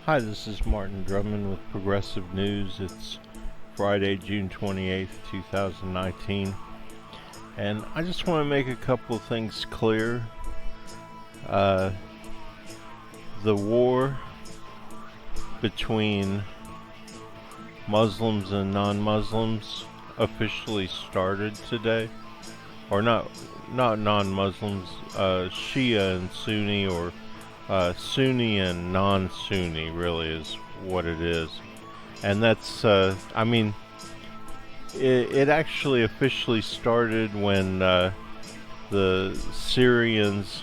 Hi, this is Martin Drummond with Progressive News. It's Friday, June 28th, 2019. And I just want to make a couple of things clear. Uh, the war between Muslims and non-Muslims officially started today. Or not non-Muslims, Shia and Sunni, or Sunni and non-Sunni really is what it is. And that's, it actually officially started when the Syrians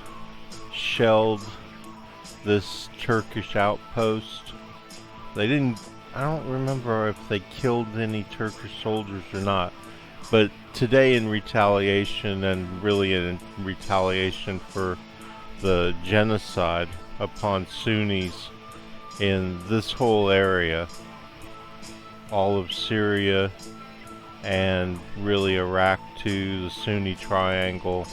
shelled this Turkish outpost. I don't remember if they killed any Turkish soldiers or not, but today in retaliation, and really in retaliation for the genocide upon Sunnis in this whole area, all of Syria and really Iraq too, the Sunni triangle.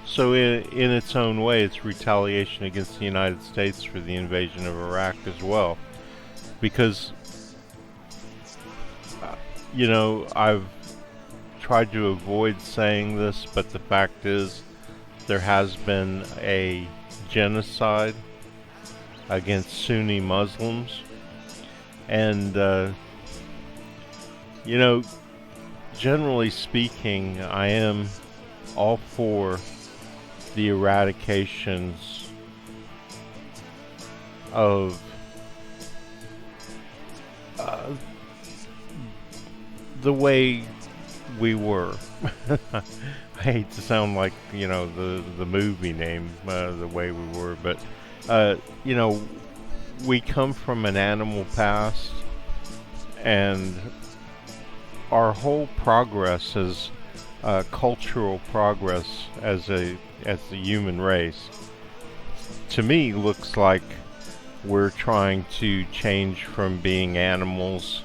So in its own way, it's retaliation against the United States for the invasion of Iraq as well. Because, I've tried to avoid saying this, but the fact is, there has been a genocide against Sunni Muslims. And, generally speaking, I am all for the eradications of the way we were. I hate to sound like, the movie name, The Way We Were, but, we come from an animal past, and our whole progress is cultural progress as the human race, to me, looks like we're trying to change from being animals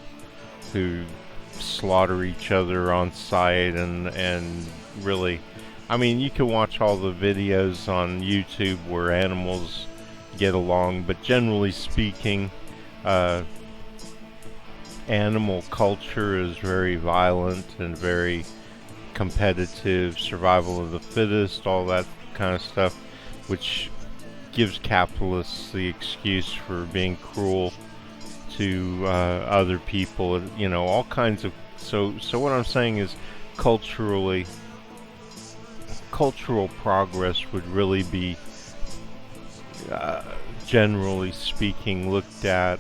who slaughter each other on sight and really, you can watch all the videos on YouTube where animals get along, but generally speaking, animal culture is very violent and very competitive, survival of the fittest, all that kind of stuff, which gives capitalists the excuse for being cruel to other people, all kinds of. So what I'm saying is, cultural progress would really be, generally speaking, looked at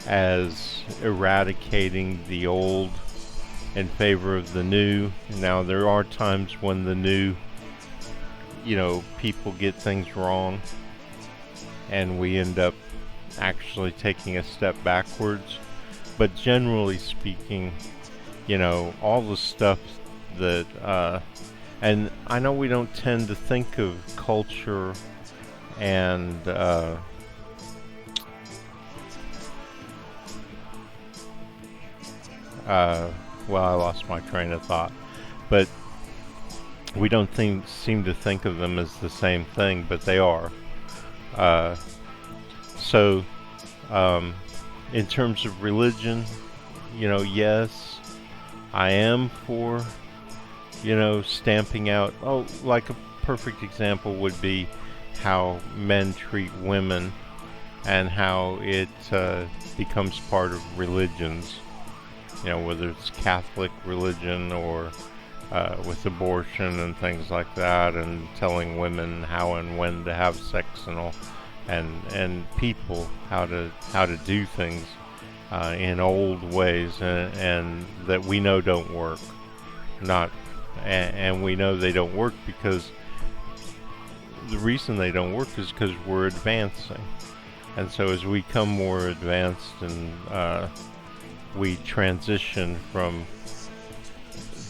as eradicating the old in favor of the new. Now, there are times when the new, people get things wrong, and we end up actually taking a step backwards. But generally speaking, all the stuff that, and I know we don't tend to think of culture and, well, I lost my train of thought, but we don't seem to think of them as the same thing, but they are. So, in terms of religion, yes, I am for, stamping out. Oh, like a perfect example would be how men treat women and how it becomes part of religions. Whether it's Catholic religion or with abortion and things like that, and telling women how and when to have sex and all, and people how to do things in old ways, and that we know don't work. And we know they don't work because the reason they don't work is because we're advancing. And so as we become more advanced and we transition from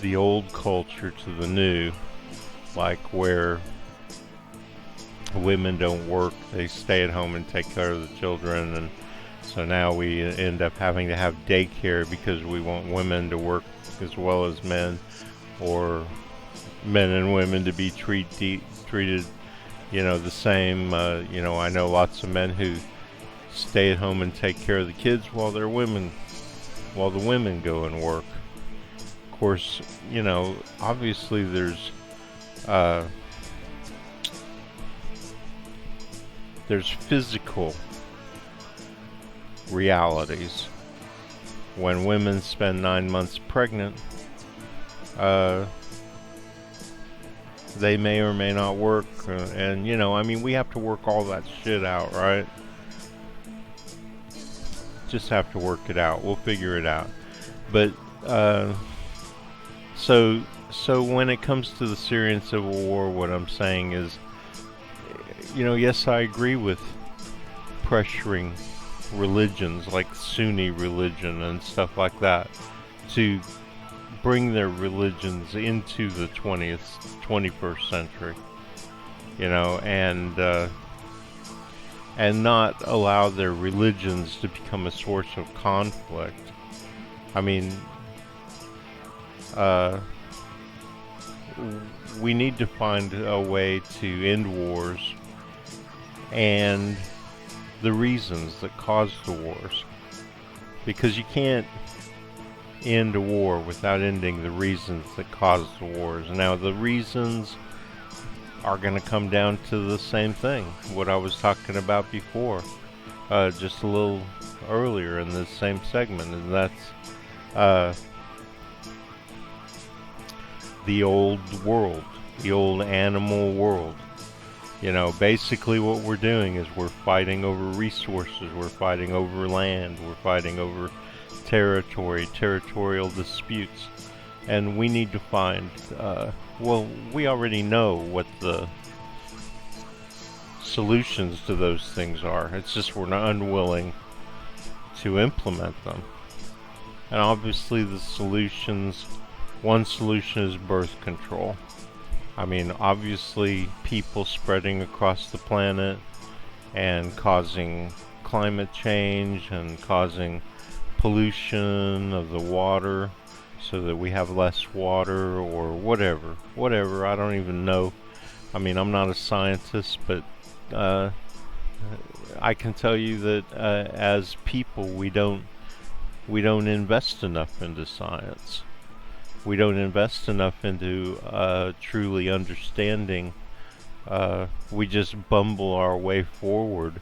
the old culture to the new, like where women don't work, they stay at home and take care of the children, and so now we end up having to have daycare because we want women to work as well as men, or men and women to be treated The same, I know lots of men who stay at home and take care of the kids while the women go and work. Of course, obviously uh, there's physical realities. When women spend 9 months pregnant, they may or may not work, and we have to work all that shit out, right? Just have to work it out. We'll figure it out. But so when it comes to the Syrian civil war, what I'm saying is, yes, I agree with pressuring religions like Sunni religion and stuff like that to bring their religions into the 21st century, and not allow their religions to become a source of conflict. I mean, we need to find a way to end wars and the reasons that cause the wars, because you can't end a war without ending the reasons that cause the wars. Now, the reasons are going to come down to the same thing, what I was talking about before, just a little earlier in this same segment, and that's the old world, the old animal world. Basically what we're doing is we're fighting over resources, we're fighting over land, we're fighting over territorial disputes. And we need to find, we already know what the solutions to those things are. It's just we're not unwilling to implement them. And obviously one solution is birth control. I mean, obviously people spreading across the planet and causing climate change and causing pollution of the water so that we have less water or whatever, I don't even know. I mean, I'm not a scientist, but I can tell you that as people we don't invest enough into science. We don't invest enough into truly understanding. We just bumble our way forward,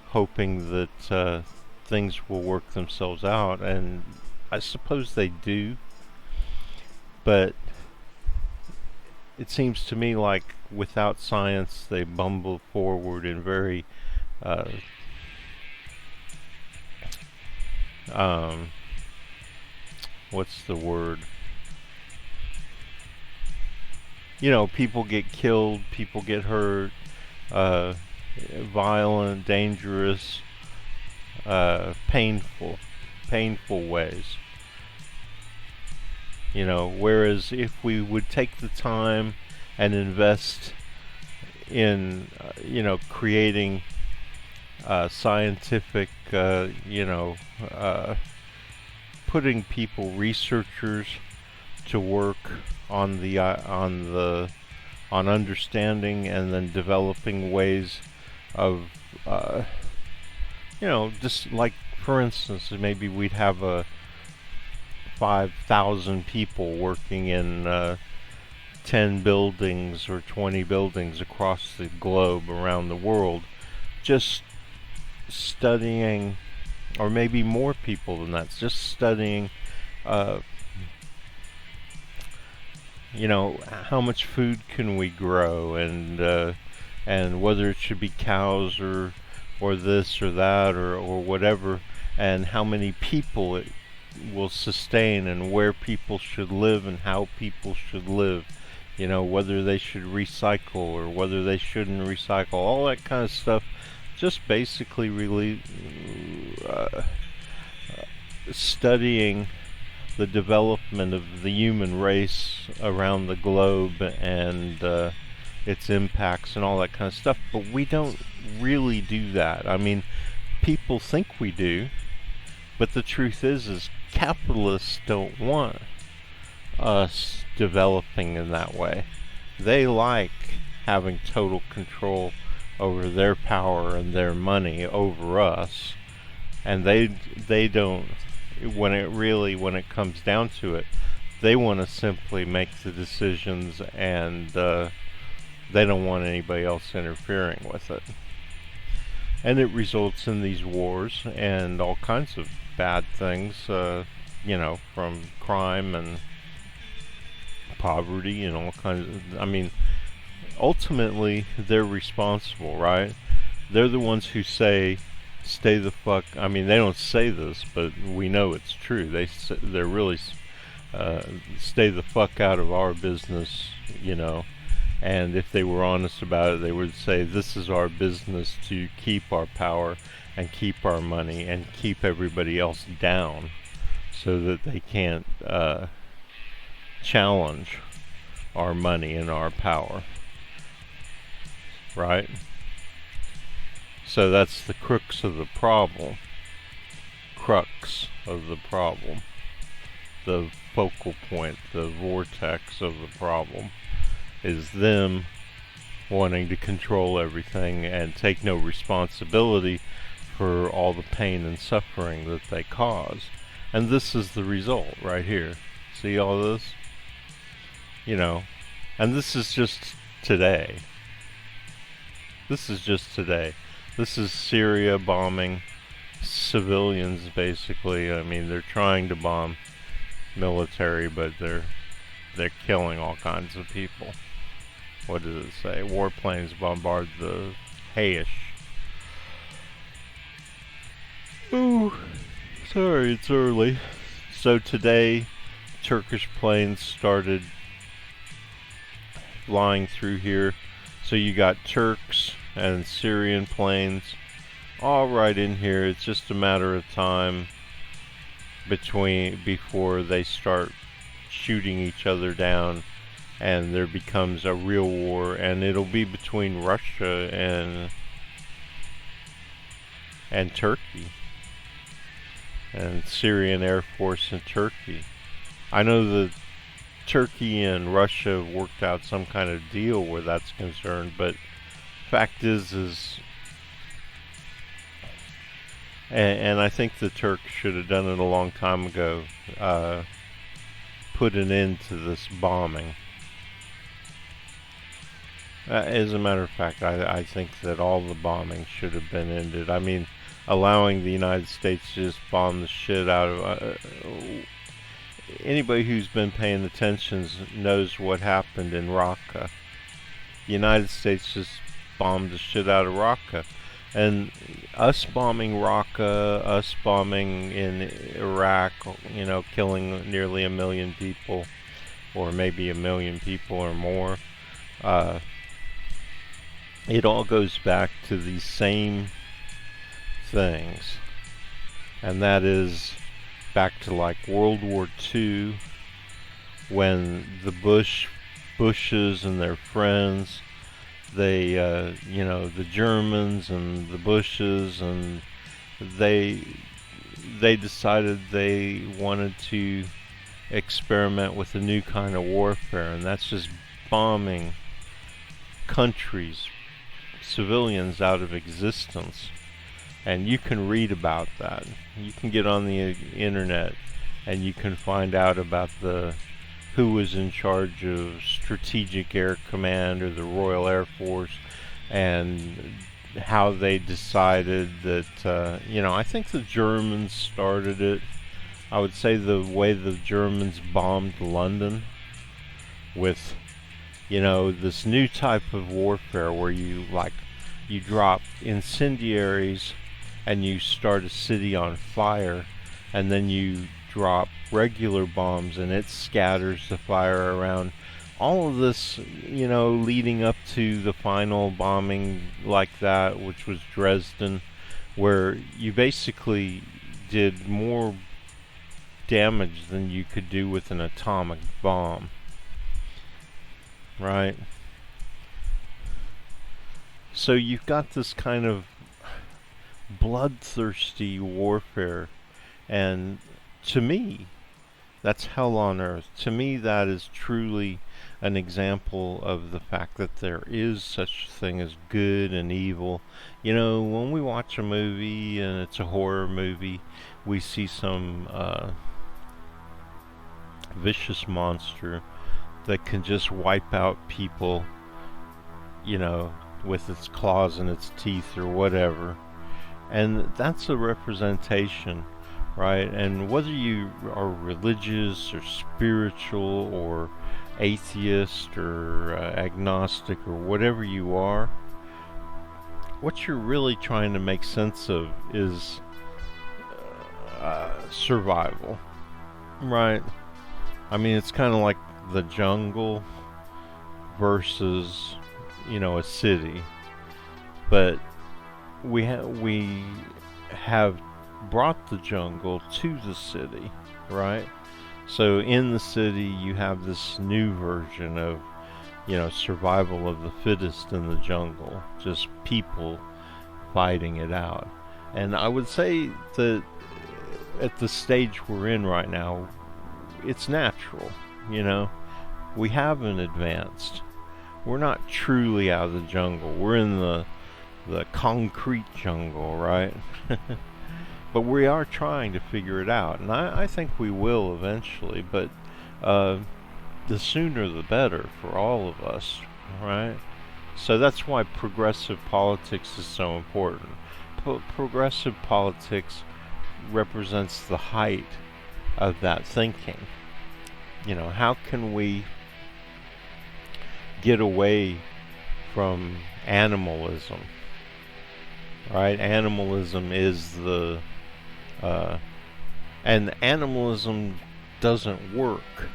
hoping that things will work themselves out, and I suppose they do. But it seems to me like without science, they bumble forward in very what's the word? People get killed, people get hurt, violent, dangerous, painful ways. Whereas if we would take the time and invest in, creating scientific, putting researchers to work on understanding and then developing ways of, just like, for instance, maybe we'd have 5,000 people working in 10 buildings or 20 buildings across the globe around the world, just studying, or maybe more people than that, just studying how much food can we grow, and whether it should be cows or this or that or whatever, and how many people it will sustain, and where people should live and how people should live, whether they should recycle or whether they shouldn't recycle, all that kind of stuff. Just basically really studying the development of the human race around the globe and its impacts and all that kind of stuff. But we don't really do that. I mean, people think we do, but the truth is capitalists don't want us developing in that way. They like having total control over their power and their money over us, and they don't. When it comes down to it, they want to simply make the decisions, and they don't want anybody else interfering with it. And it results in these wars and all kinds of bad things, from crime and poverty and all kinds of. I mean, ultimately, they're responsible, right? They're the ones who say, "Stay the fuck." I mean, they don't say this, but we know it's true. They're really stay the fuck out of our business. And if they were honest about it, they would say, "This is our business to keep our power and keep our money and keep everybody else down, so that they can't challenge our money and our power." Right? So that's the crux of the problem. Crux of the problem. The focal point, the vortex of the problem, is them wanting to control everything and take no responsibility for all the pain and suffering that they cause. And this is the result right here. See all this? And this is just today. This is just today. This is Syria bombing civilians, basically. I mean, they're trying to bomb military, but they're killing all kinds of people. What does it say? Warplanes bombard the Haish. Oh, sorry, it's early. So today, Turkish planes started flying through here. So you got Turks and Syrian planes all right in here. It's just a matter of time before they start shooting each other down, and there becomes a real war, and it'll be between Russia and Turkey, and Syrian Air Force and Turkey. I know that Turkey and Russia have worked out some kind of deal where that's concerned, but fact is and I think the Turks should have done it a long time ago, put an end to this bombing. As a matter of fact, I think that all the bombing should have been ended. I mean, allowing the United States to just bomb the shit out of... anybody who's been paying attention knows what happened in Raqqa. The United States just bombed the shit out of Raqqa. And us bombing Raqqa, us bombing in Iraq, killing nearly 1 million people, or maybe 1 million people or more, it all goes back to these same things. And that is back to like World War II, when the Bushes and their friends, they, the Germans and the Bushes, and they decided they wanted to experiment with a new kind of warfare, and that's just bombing countries, civilians out of existence. And you can read about that. You can get on the internet and you can find out about who was in charge of Strategic Air Command or the Royal Air Force, and how they decided that, I think the Germans started it. I would say the way the Germans bombed London with, this new type of warfare where you drop incendiaries and you start a city on fire, and then you drop regular bombs and it scatters the fire around. All of this, leading up to the final bombing like that, which was Dresden, where you basically did more damage than you could do with an atomic bomb. Right? So you've got this kind of bloodthirsty warfare, and to me, That's hell on earth. To me, that is truly an example of the fact that there is such a thing as good and evil. You know, when we watch a movie and it's a horror movie, we see some vicious monster that can just wipe out people, you know, with its claws and its teeth or whatever. And that's a representation, right? And whether you are religious or spiritual or atheist or agnostic or whatever you are, what you're really trying to make sense of is survival, right? I mean, it's kind of like the jungle versus, you know, a city, but we have brought the jungle to the city, right? So in the city, you have this new version of, you know, survival of the fittest in the jungle, just people fighting it out. And I would say that at the stage we're in right now, it's natural, you know. We haven't advanced. We're not truly out of the jungle. We're in the concrete jungle, right? But we are trying to figure it out, and I think we will eventually, but the sooner the better for all of us, right? So that's why progressive politics is so important. Progressive politics represents the height of that thinking. You know, how can we get away from animalism, right? Animalism is and animalism doesn't work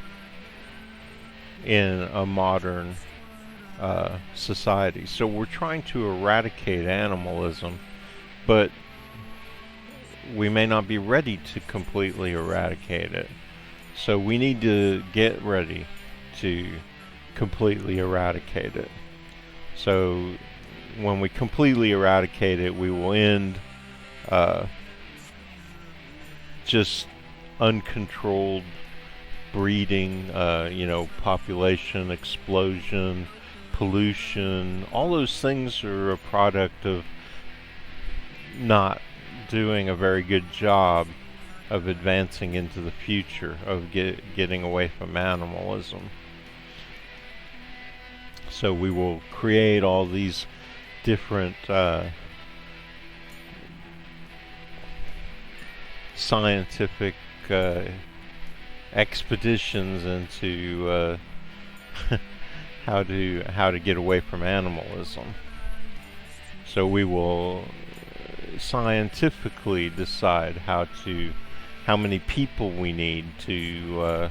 in a modern society. So we're trying to eradicate animalism, but we may not be ready to completely eradicate it. So we need to get ready to completely eradicate it. So when we completely eradicate it, we will end just uncontrolled breeding, you know, population explosion, pollution. All those things are a product of not doing a very good job of advancing into the future, of getting away from animalism. So we will create all these different scientific expeditions into how to get away from animalism. So we will scientifically decide how many people we need to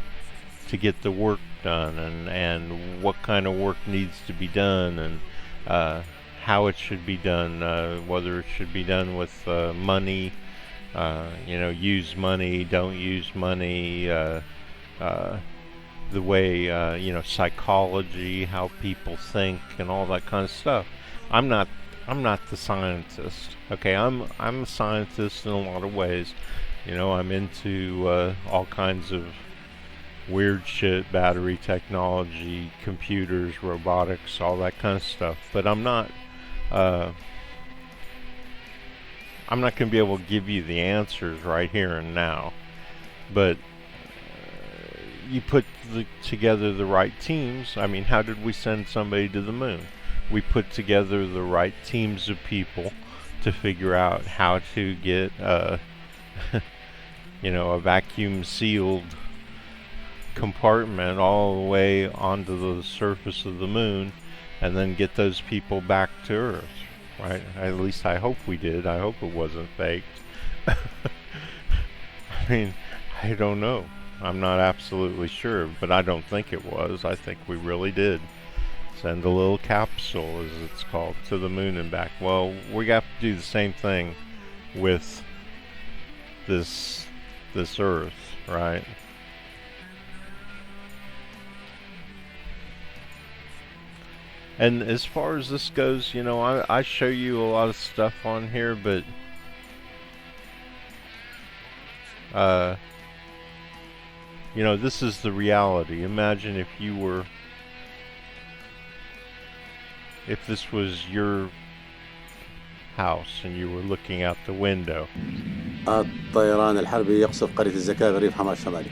get the work done, and what kind of work needs to be done, and how it should be done, whether it should be done with money, you know, use money, don't use money, the way, you know, psychology, how people think, and all that kind of stuff. I'm not the scientist. Okay, I'm a scientist in a lot of ways. You know, I'm into all kinds of weird shit, battery technology, computers, robotics, all that kind of stuff. But I'm not going to be able to give you the answers right here and now. But you put together the right teams. I mean, how did we send somebody to the moon? We put together the right teams of people to figure out how to get, you know, a vacuum sealed compartment all the way onto the surface of the moon, and then get those people back to Earth, right? At least I hope we did. I hope it wasn't faked. I mean, I don't know. I'm not absolutely sure, but I don't think it was. I think we really did send a little capsule, as it's called, to the moon and back. Well, we have to do the same thing with this Earth, right? And as far as this goes, you know, I show you a lot of stuff on here, but You know, this is the reality. Imagine if this was your house and you were looking out the window. الطيران الحربي يقصف قرية الزكاة بريف حماة الشمالي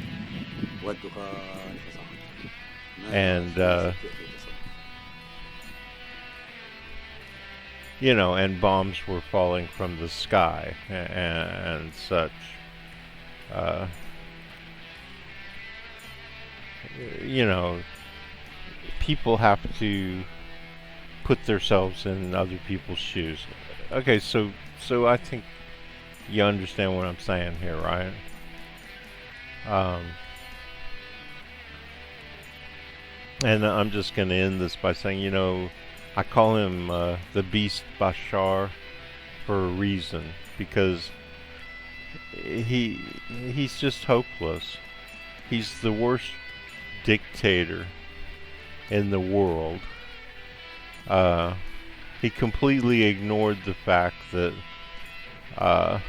والدخان فصاعا ما And, في شك في تصل. you know, and bombs were falling from the sky and such. Uh, you know, people have to put themselves in other people's shoes. Okay, so I think you understand what I'm saying here, right? Um, and I'm just going to end this by saying, you know, I call him the Beast Bashar for a reason, because he's just hopeless. He's the worst dictator in the world. He completely ignored the fact that well,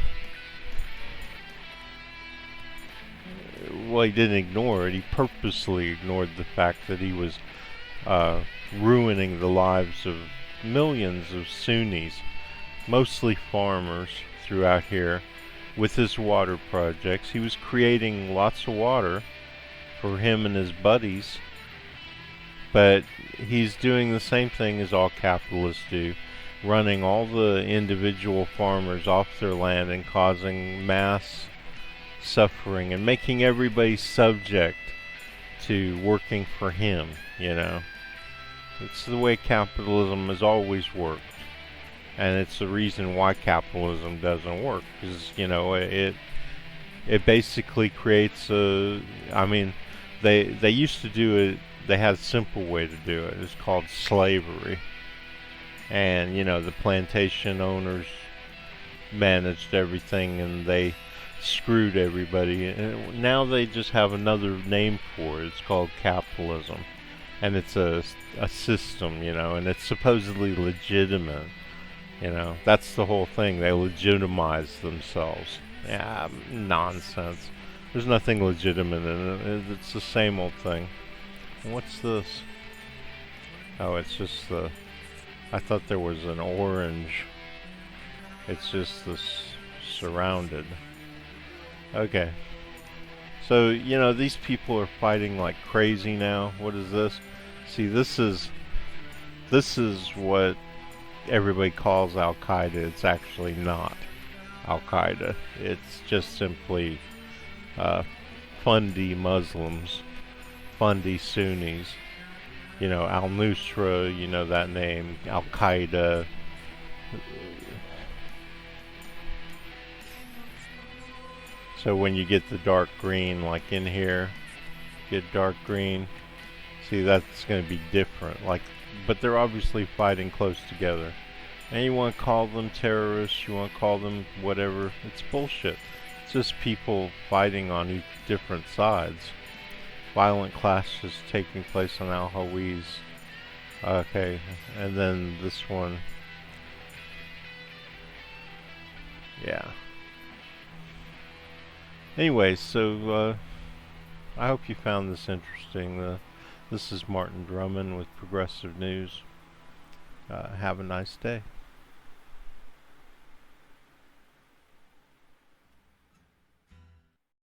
he didn't ignore it. He purposely ignored the fact that he was ruining the lives of millions of Sunnis, mostly farmers throughout here, with his water projects. He was creating lots of water for him and his buddies, but he's doing the same thing as all capitalists do, running all the individual farmers off their land and causing mass suffering and making everybody subject to working for him, you know. It's the way capitalism has always worked. And it's the reason why capitalism doesn't work, because, you know, it basically creates a, I mean, they used to do it, they had a simple way to do it. It's called slavery. And, you know, the plantation owners managed everything and they screwed everybody. And now they just have another name for it. It's called capitalism. And it's a system, you know, and it's supposedly legitimate. You know, that's the whole thing. They legitimize themselves. Yeah, nonsense. There's nothing legitimate in it. It's the same old thing. What's this? Oh, it's just the... I thought there was an orange. It's just this surrounded. Okay. So, you know, these people are fighting like crazy now. What is this? See, this is what everybody calls Al-Qaeda. It's actually not Al-Qaeda. It's just simply fundy Muslims, fundy Sunnis. You know, Al-Nusra, you know that name, Al-Qaeda. So when you get the dark green, like in here, get dark green, see, that's going to be different. Like, but they're obviously fighting close together. And you want to call them terrorists, you want to call them whatever, it's bullshit. It's just people fighting on each different sides. Violent clashes taking place on Al-Hawiz. Okay, and then this one. Yeah. Anyway, so I hope you found this interesting. This is Martin Drummond with Progressive News. Have a nice day.